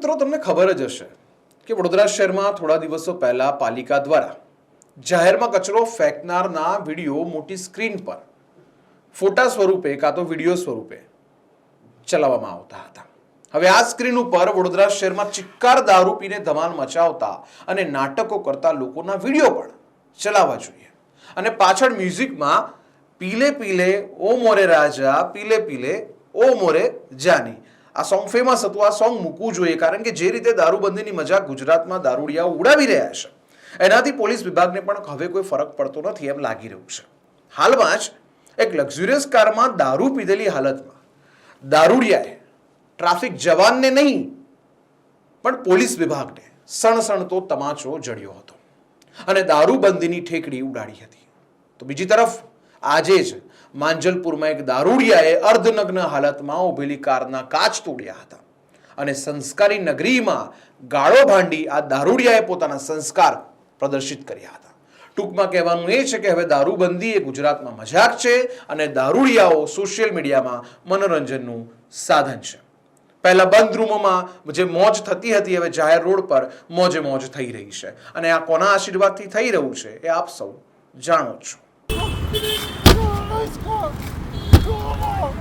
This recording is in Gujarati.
મિત્રો તમને ખબર જ હશે કે વડોદરા શહેરમાં થોડા દિવસો પહેલા પાલિકા દ્વારા જાહેરમાં કચરો ફેંકનારના વિડીયો મોટી સ્ક્રીન પર ફોટા સ્વરૂપે કાં તો વિડીયો સ્વરૂપે ચલાવવામાં આવતા હતા. હવે આ સ્ક્રીન ઉપર વડોદરા શહેરમાં ચિક્કાર દારૂ પીને ધમાલ મચાવતા અને નાટકો કરતા લોકોના વિડીયો પણ ચલાવવા જોઈએ અને પાછળ મ્યુઝિકમાં પીલે પીલે ઓ મોરે રાજા પીલે પીલે ઓ મોરે જાની આ સોંગ ફેમસ હતું. આ સોંગ મૂકવું જોઈએ કારણ કે જે રીતે દારૂબંધીની મજાક ગુજરાતમાં દારૂડિયાઓ ઉડાવી રહ્યા છે એનાથી પોલીસ વિભાગને પણ હવે કોઈ ફરક પડતો નથી એમ લાગી રહ્યું છે. હાલમાં જ એક લક્ઝુરિયસ કારમાં દારૂ પીધેલી હાલતમાં દારૂડિયાએ ટ્રાફિક જવાનને નહીં પણ પોલીસ વિભાગને સણસણતો તમાચો જડ્યો હતો અને દારૂબંધીની ઠેકડી ઉડાડી હતી. તો બીજી તરફ આજે જ માંજલપુરમાં એક દારૂડિયાએ અર્ધનગ્ન હાલતમાં ઉભેલી કારના કાચ તોડ્યા હતા અને સંસ્કારી નગરીમાં ગાળો ભાંડી આ દારૂડિયાએ પોતાના સંસ્કાર પ્રદર્શિત કર્યા હતા. ટૂંકમાં કહેવાનું એ છે કે હવે દારૂબંધી એ ગુજરાતમાં મજાક છે અને દારૂડિયાઓ સોશિયલ મીડિયામાં મનોરંજનનું સાધન છે. પહેલા બંધ રૂમોમાં જે મોજ થતી હતી હવે જાહેર રોડ પર મોજે મોજ થઈ રહી છે અને આ કોના આશીર્વાદથી થઈ રહ્યું છે એ આપ સૌ જાણો જ છો. Let's go! Come on!